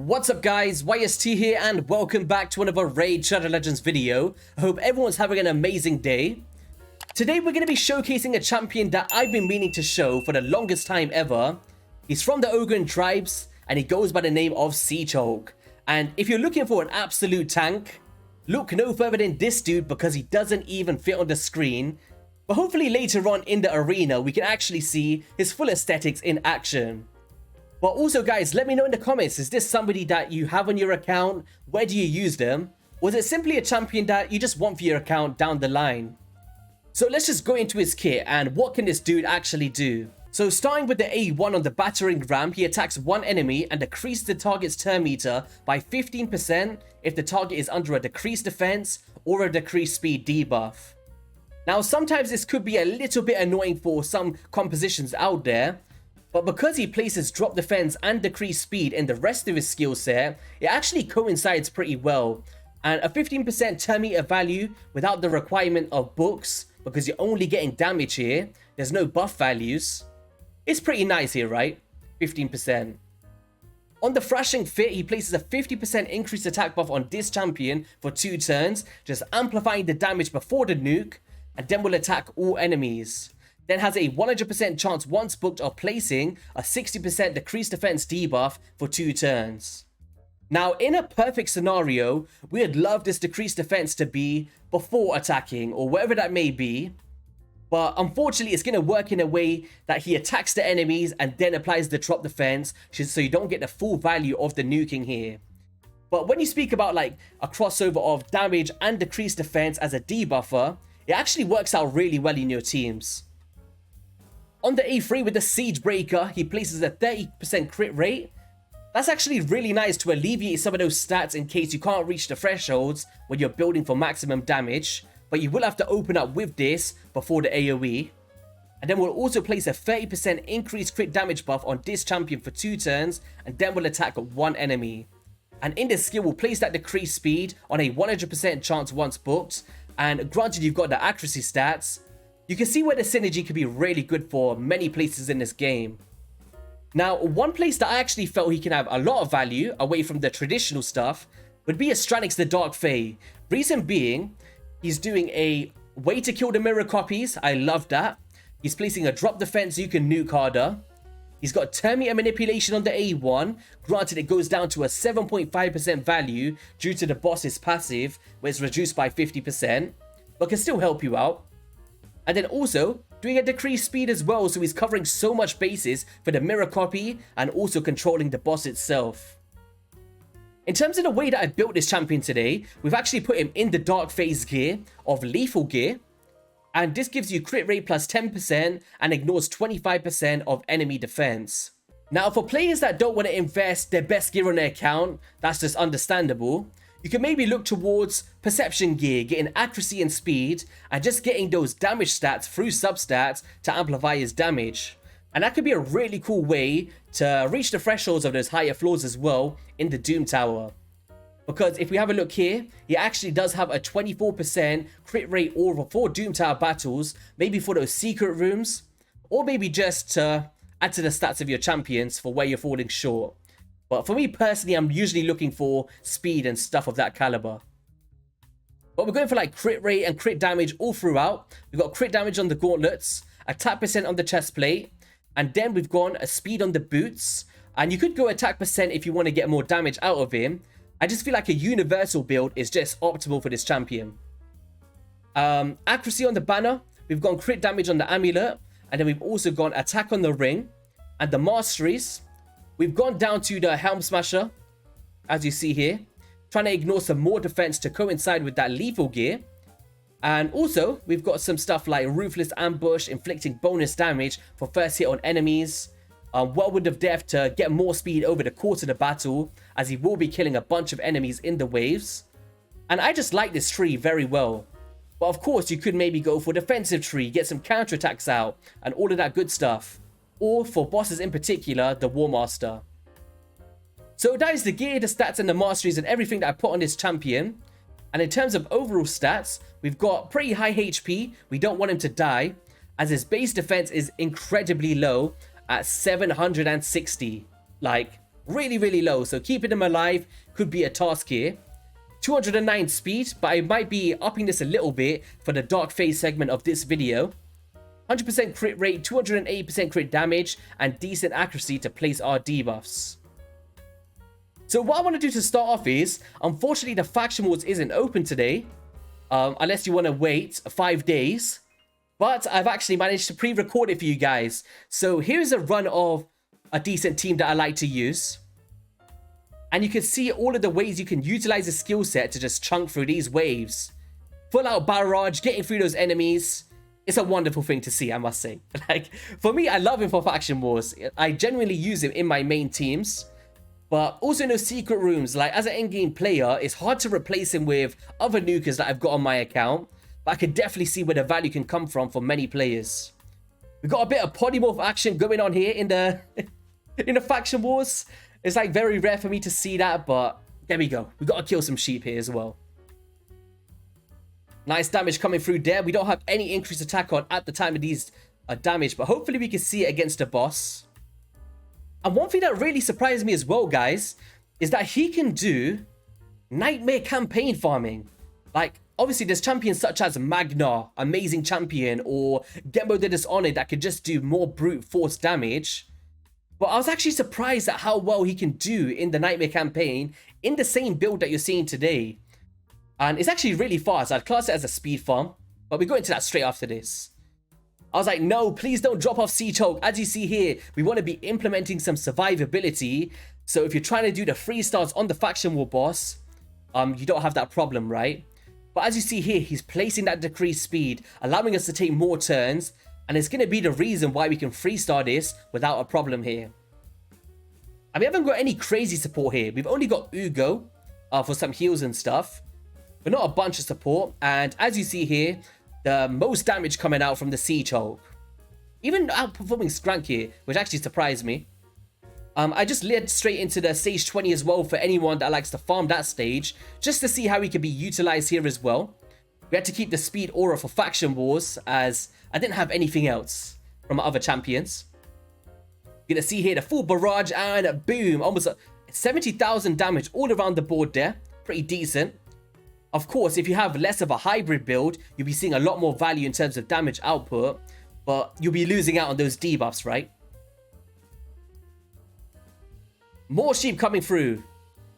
What's up guys, YST here and welcome back to another Raid Shadow Legends video. I hope everyone's having an amazing day. Today we're going to be showcasing a champion that I've been meaning to show for the longest time ever. He's from the Ogryn Tribes and he goes by the name of Siegehulk. And if you're looking for an absolute tank, look no further than this dude because he doesn't even fit on the screen. But hopefully later on in the arena we can actually see his full aesthetics in action. But also guys, let me know in the comments, is this somebody that you have on your account? Where do you use them? Or is it simply a champion that you just want for your account down the line? So let's just go into his kit and what can this dude actually do? So starting with the A1 on the battering ram, he attacks one enemy and decreases the target's turn meter by 15% if the target is under a decreased defense or a decreased speed debuff. Now sometimes this could be a little bit annoying for some compositions out there, but because he places drop defense and decreased speed in the rest of his skill set, it actually coincides pretty well. And a 15% turn meter value without the requirement of books, because you're only getting damage here, there's no buff values. It's pretty nice here, right? 15%. On the thrashing fit, he places a 50% increased attack buff on this champion for 2 turns, just amplifying the damage before the nuke, and then will attack all enemies. Then has a 100% chance once booked of placing a 60% decreased defense debuff for 2 turns. Now in a perfect scenario, we'd love this decreased defense to be before attacking or whatever that may be. But unfortunately it's going to work in a way that he attacks the enemies and then applies the drop defense, so you don't get the full value of the nuking here. But when you speak about like a crossover of damage and decreased defense as a debuffer, it actually works out really well in your teams. On the A3 with the Siege Breaker, he places a 30% crit rate. That's actually really nice to alleviate some of those stats in case you can't reach the thresholds when you're building for maximum damage. But you will have to open up with this before the AoE. And then we'll also place a 30% increased crit damage buff on this champion for 2 turns. And then we'll attack one enemy. And in this skill, we'll place that decreased speed on a 100% chance once booked. And granted you've got the accuracy stats, you can see where the synergy could be really good for many places in this game. Now, one place that I actually felt he can have a lot of value away from the traditional stuff would be Astranix the Dark Fae. Reason being, he's doing a way to kill the mirror copies. I love that. He's placing a drop defense so you can nuke harder. He's got turn meter manipulation on the A1. Granted, it goes down to a 7.5% value due to the boss's passive, where it's reduced by 50%, but can still help you out. And then also doing a decreased speed as well, so he's covering so much bases for the mirror copy and also controlling the boss itself. In terms of the way that I built this champion today, we've actually put him in the Dark Phase gear of lethal gear. And this gives you crit rate plus 10% and ignores 25% of enemy defense. Now for players that don't want to invest their best gear on their account, that's just understandable. You can maybe look towards perception gear, getting accuracy and speed, and just getting those damage stats through substats to amplify his damage. And that could be a really cool way to reach the thresholds of those higher floors as well in the Doom Tower. Because if we have a look here, he actually does have a 24% crit rate over for Doom Tower battles, maybe for those secret rooms, or maybe just to add to the stats of your champions for where you're falling short. But for me personally, I'm usually looking for speed and stuff of that caliber. But we're going for like crit rate and crit damage all throughout. We've got crit damage on the gauntlets, attack percent on the chest plate, and then we've gone a speed on the boots. And you could go attack percent if you want to get more damage out of him. I just feel like a universal build is just optimal for this champion. Accuracy on the banner, we've gone crit damage on the amulet, and then we've also gone attack on the ring. And the masteries, we've gone down to the Helm Smasher, as you see here, trying to ignore some more defense to coincide with that lethal gear. And also, we've got some stuff like Ruthless Ambush, inflicting bonus damage for first hit on enemies. Whirlwind of Death to get more speed over the course of the battle, as he will be killing a bunch of enemies in the waves. And I just like this tree very well. But of course, you could maybe go for defensive tree, get some counterattacks out, and all of that good stuff. Or for bosses in particular, the War Master. So that is the gear, the stats, and the masteries and everything that I put on this champion. And in terms of overall stats, we've got pretty high HP. We don't want him to die, as his base defense is incredibly low at 760. Like, Really, really low. So keeping him alive could be a task here. 209 speed, but I might be upping this a little bit for the Dark Fae segment of this video. 100% crit rate, 280% crit damage, and decent accuracy to place our debuffs. So what I want to do to start off is, unfortunately the faction wars isn't open today, unless you want to wait 5 days. But I've actually managed to pre-record it for you guys. So here's a run of a decent team that I like to use. And you can see all of the ways you can utilize the skill set to just chunk through these waves. Full out barrage, getting through those enemies. It's a wonderful thing to see, I must say. Like, for me, I love him for faction wars. I genuinely use him in my main teams. But also in those secret rooms, like as an endgame player, it's hard to replace him with other nukers that I've got on my account. But I can definitely see where the value can come from for many players. We've got a bit of polymorph action going on here in the in the faction wars. It's like very rare for me to see that, but there we go. We've got to kill some sheep here as well. Nice damage coming through there. We don't have any increased attack on at the time of these damage, but hopefully we can see it against the boss. And one thing that really surprised me as well, guys, is that he can do nightmare campaign farming. Like, obviously there's champions such as Magna, amazing champion, or Gembo the Dishonored that could just do more brute force damage. But I was actually surprised at how well he can do in the nightmare campaign in the same build that you're seeing today. And it's actually really fast. I'd class it as a speed farm, but we go into that straight after this. I was like, no, please don't drop off Siegehulk. As you see here, we want to be implementing some survivability. So if you're trying to do the freestarts on the faction war boss, you don't have that problem, right? But as you see here, he's placing that decreased speed, allowing us to take more turns. And it's going to be the reason why we can freestart this without a problem here. And we haven't got any crazy support here. We've only got Ugo for some heals and stuff. But not a bunch of support. And as you see here, the most damage coming out from the Siegehulk. Even outperforming Skrank here, which actually surprised me. I just led straight into the stage 20 as well for anyone that likes to farm that stage, just to see how he can be utilized here as well. We had to keep the speed aura for faction wars, as I didn't have anything else from other champions. You're gonna see here the full barrage, and boom, almost 70,000 damage all around the board there. Pretty decent. Of course, if you have less of a hybrid build, you'll be seeing a lot more value in terms of damage output, but you'll be losing out on those debuffs, right? More sheep coming through.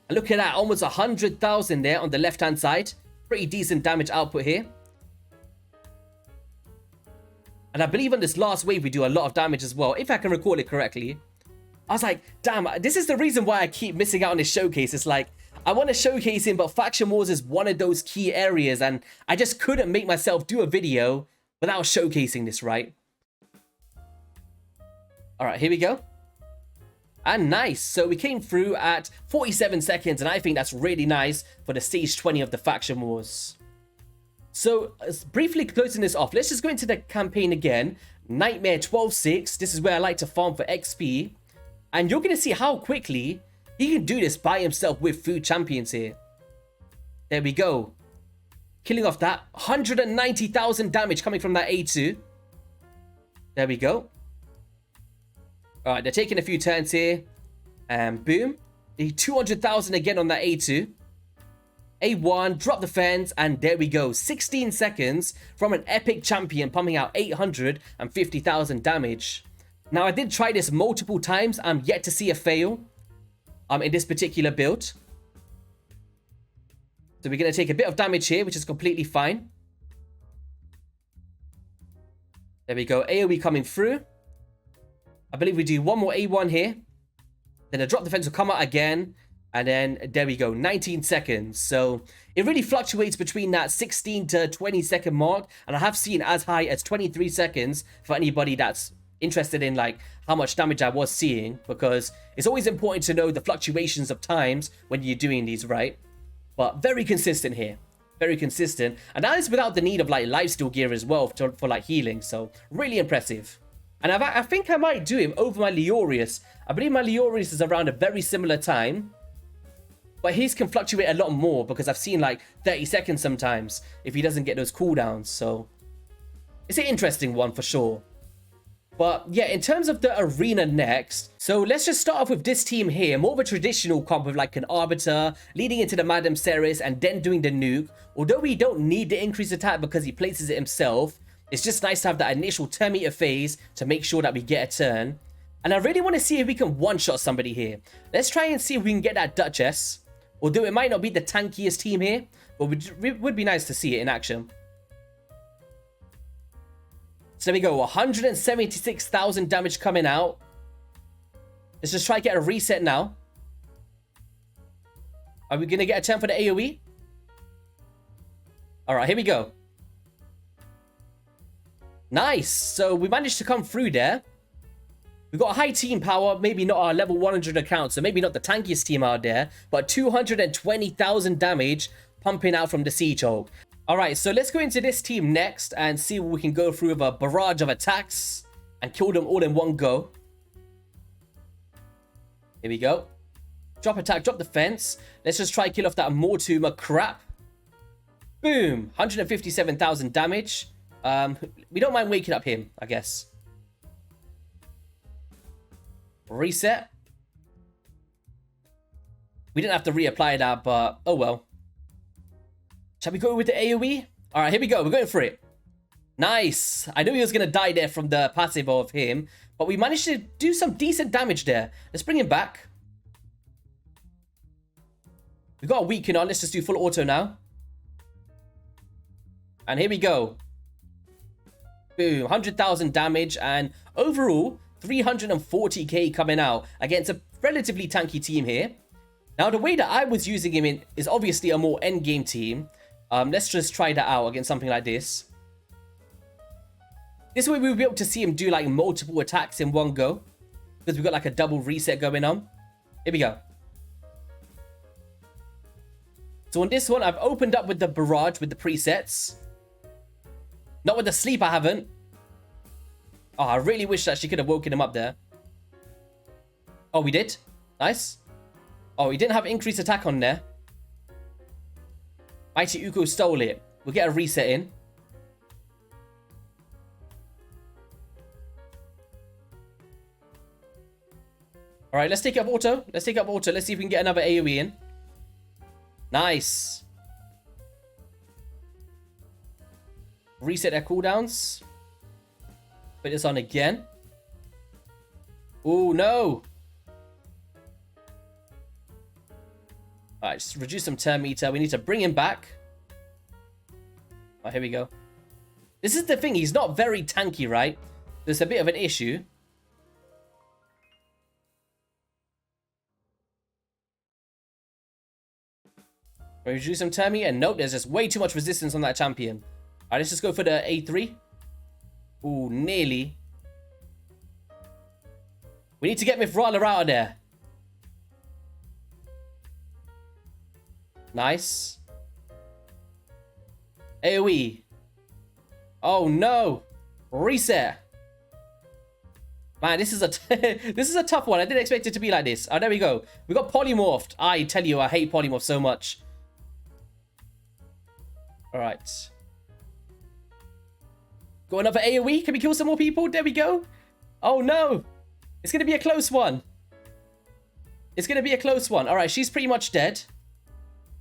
And look at that, almost 100,000 there on the left-hand side. Pretty decent damage output here. And I believe on this last wave, we do a lot of damage as well, if I can recall it correctly. I was like, damn, this is the reason why I keep missing out on this showcase. It's like, I want to showcase him, but Faction Wars is one of those key areas, and I just couldn't make myself do a video without showcasing this, right? All right, here we go. And nice. So we came through at 47 seconds, and I think that's really nice for the stage 20 of the Faction Wars. So briefly closing this off, let's just go into the campaign again. Nightmare 12-6. This is where I like to farm for XP. And you're going to see how quickly he can do this by himself with food champions here. There we go. Killing off that 190,000 damage coming from that A2. There we go. All right, they're taking a few turns here. And boom. The 200,000 again on that A2. A1, drop the fence, and there we go. 16 seconds from an epic champion pumping out 850,000 damage. Now, I did try this multiple times. I'm yet to see a fail in this particular build. So we're going to take a bit of damage here, which is completely fine. There we go. AoE coming through. I believe we do one more A1 here. Then a drop defense will come out again. And then there we go, 19 seconds. So it really fluctuates between that 16 to 20 second mark. And I have seen as high as 23 seconds for anybody that's interested in like how much damage I was seeing. Because it's always important to know the fluctuations of times when you're doing these, right? But very consistent here. Very consistent. And that is without the need of like lifesteal gear as well for like healing. So really impressive. And I think I might do him over my Leorius. I believe my Leorius is around a very similar time. But his can fluctuate a lot more because I've seen like 30 seconds sometimes if he doesn't get those cooldowns. So it's an interesting one for sure. But yeah, in terms of the arena next, so let's just start off with this team here. More of a traditional comp with like an Arbiter, leading into the Madam Ceres and then doing the nuke. Although we don't need the increased attack because he places it himself, it's just nice to have that initial turn meter phase to make sure that we get a turn. And I really want to see if we can one-shot somebody here. Let's try and see if we can get that Duchess. Although it might not be the tankiest team here, but it would be nice to see it in action. So there we go, 176,000 damage coming out. Let's just try to get a reset now. Are we going to get a turn for the AoE? Alright, here we go. Nice. So we managed to come through there. We've got a high team power, maybe not our level 100 account, so maybe not the tankiest team out there, but 220,000 damage pumping out from the Siegehulk. Alright, so let's go into this team next and see what we can go through with a barrage of attacks and kill them all in one go. Here we go. Drop attack, drop defense. Let's just try to kill off that Mortuma crap. Boom! 157,000 damage. We don't mind waking up him, I guess. Reset. We didn't have to reapply that, but oh well. Shall we go with the AoE? Alright, here we go. We're going for it. Nice. I knew he was going to die there from the passive of him, but we managed to do some decent damage there. Let's bring him back. We've got a weaken on. Let's just do full auto now. And here we go. Boom. 100,000 damage and overall 340k coming out against a relatively tanky team here. Now, the way that I was using him in is obviously a more endgame team. Let's just try that out against something like this. This way we'll be able to see him do like multiple attacks in one go. Because we've got like a double reset going on. Here we go. So on this one, I've opened up with the barrage with the presets. Not with the sleep, I haven't. Oh, I really wish that she could have woken him up there. Oh, we did? Nice. Oh, he didn't have increased attack on there. Mighty Uko stole it. We'll get a reset in. Alright, let's take up auto. Let's take up auto. Let's see if we can get another AoE in. Nice. Reset their cooldowns. Put this on again. Oh, no. Alright, just reduce some turn meter. We need to bring him back. Oh, here we go. This is the thing. He's not very tanky, right? There's a bit of an issue. Reduce some turn meter. Nope, there's just way too much resistance on that champion. Alright, let's just go for the A3. Ooh, nearly. We need to get Mithrala out of there. Nice. AoE. Oh no. Reset. Man, this is a this is a tough one. I didn't expect it to be like this. Oh, there we go. We got polymorphed. I tell you, I hate polymorph so much. All right. Got another AoE. Can we kill some more people? There we go. Oh no. It's going to be a close one. It's going to be a close one. All right, she's pretty much dead.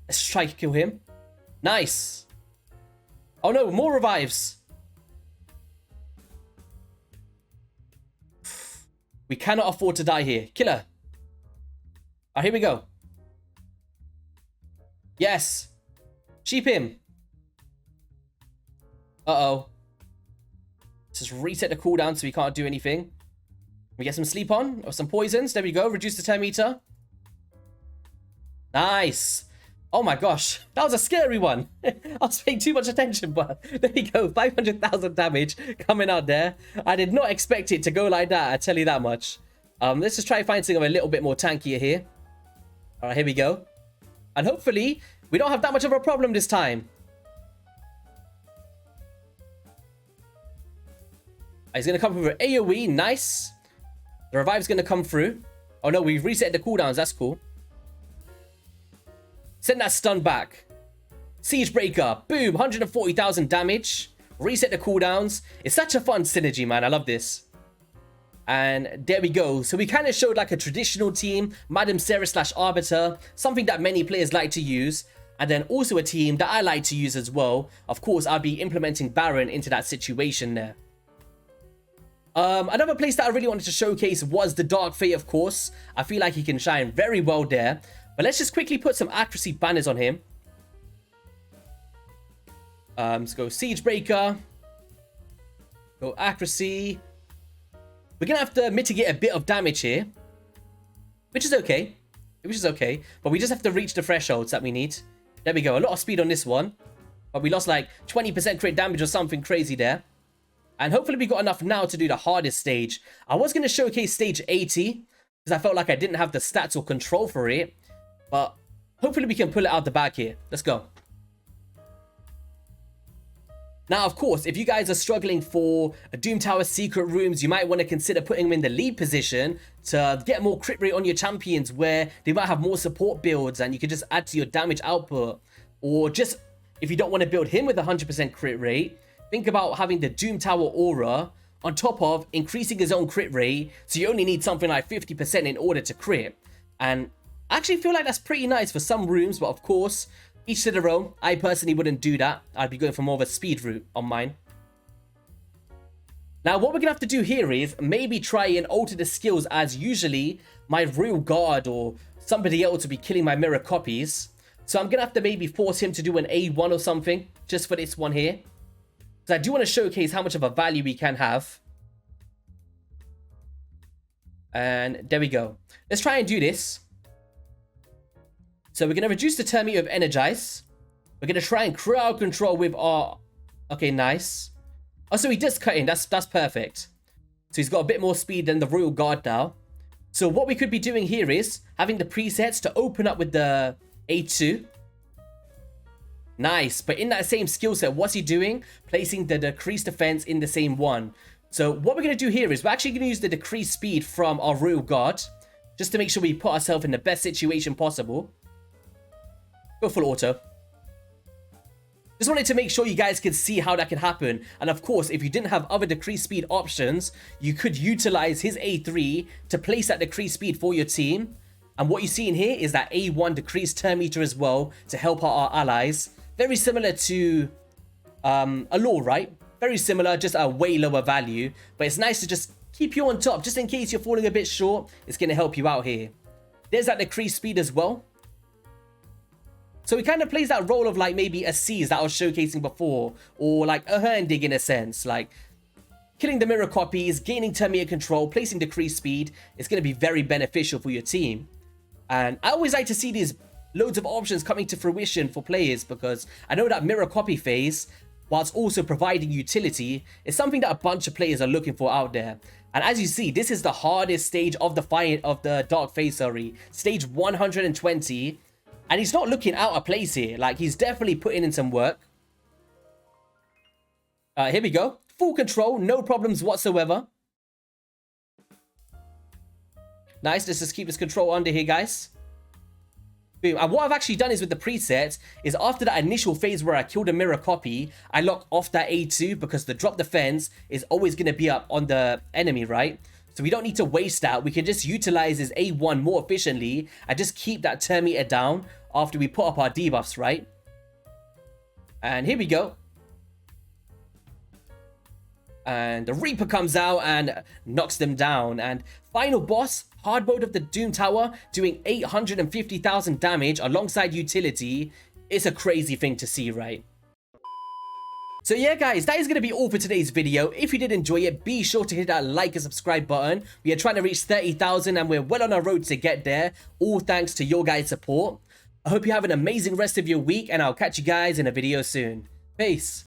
Let's try to kill him. Nice. Oh no, more revives. We cannot afford to die here. Kill her. Alright, here we go. Yes. Sheep him. Uh-oh. Let's just reset the cooldown so we can't do anything. We get some sleep on or some poisons. There we go. Reduce the turn meter. Nice. Oh my gosh. That was a scary one. I was paying too much attention, but there you go. 500,000 damage coming out there. I did not expect it to go like that. I tell you that much. Let's just try to find something a little bit more tankier here. All right, here we go. And hopefully we don't have that much of a problem this time. He's going to come through with AoE. Nice. The revive's going to come through. Oh no, we've reset the cooldowns. That's cool. Send that stun back. Siege Breaker. Boom. 140,000 damage. Reset the cooldowns. It's such a fun synergy, man. I love this. And there we go. So we kind of showed like a traditional team, Madam Sarah / Arbiter, something that many players like to use. And then also a team that I like to use as well. Of course, I'll be implementing Baron into that situation there. Another place that I really wanted to showcase was the Dark Fae, of course. I feel like he can shine very well there. But let's just quickly put some accuracy banners on him. Let's go Siegebreaker. Go accuracy. We're going to have to mitigate a bit of damage here. Which is okay. But we just have to reach the thresholds that we need. There we go. A lot of speed on this one. But we lost like 20% crit damage or something crazy there. And hopefully we got enough now to do the hardest stage. I was going to showcase stage 80. Because I felt like I didn't have the stats or control for it. But hopefully we can pull it out the bag here. Let's go. Now, of course, if you guys are struggling for Doom Tower secret rooms, you might want to consider putting them in the lead position to get more crit rate on your champions, where they might have more support builds and you can just add to your damage output. Or just, if you don't want to build him with 100% crit rate, think about having the Doom Tower aura on top of increasing his own crit rate, so you only need something like 50% in order to crit. And I actually feel like that's pretty nice for some rooms, but of course, each to their own. I personally wouldn't do that. I'd be going for more of a speed route on mine. Now, what we're going to have to do here is maybe try and alter the skills, as usually my real guard or somebody else will be killing my mirror copies. So I'm going to have to maybe force him to do an A1 or something, just for this one here. So I do want to showcase how much of a value we can have. And there we go. Let's try and do this. So we're going to reduce the turn meter of Energize. We're going to try and crowd control with our... Okay, nice. Oh, so he does cut in. That's perfect. So he's got a bit more speed than the Royal Guard now. So what we could be doing here is having the presets to open up with the A2. Nice. But in that same skill set, what's he doing? Placing the decreased defense in the same one. So what we're going to do here is we're actually going to use the decreased speed from our Royal Guard, just to make sure we put ourselves in the best situation possible. Go full auto. Just wanted to make sure you guys could see how that can happen. And of course, if you didn't have other decreased speed options, you could utilize his A3 to place that decreased speed for your team. And what you see in here is that A1 decreased turn meter as well to help out our allies. Very similar to a law, right? Very similar, just a way lower value. But it's nice to just keep you on top, just in case you're falling a bit short. It's going to help you out here. There's that decreased speed as well. So he kind of plays that role of like maybe a Seize that I was showcasing before, or like a Hernding in a sense, like killing the mirror copies, gaining turn meter control, placing decreased speed. It's going to be very beneficial for your team. And I always like to see these loads of options coming to fruition for players, because I know that mirror copy phase, whilst also providing utility, is something that a bunch of players are looking for out there. And as you see, this is the hardest stage of the Dark Fae, sorry, stage 120. And he's not looking out of place here. Like, he's definitely putting in some work. Here we go. Full control. No problems whatsoever. Nice. Let's just keep this control under here, guys. Boom. And what I've actually done is with the presets is after that initial phase where I killed a mirror copy, I lock off that A2 because the drop defense is always going to be up on the enemy, right? So we don't need to waste that. We can just utilize his A1 more efficiently and just keep that turn meter down after we put up our debuffs, right? And here we go. And the Reaper comes out and knocks them down. And final boss, hard mode of the Doom Tower, doing 850,000 damage alongside utility. It's a crazy thing to see, right? So yeah, guys, that is going to be all for today's video. If you did enjoy it, be sure to hit that like and subscribe button. We are trying to reach 30,000 and we're well on our road to get there. All thanks to your guys' support. I hope you have an amazing rest of your week, and I'll catch you guys in a video soon. Peace.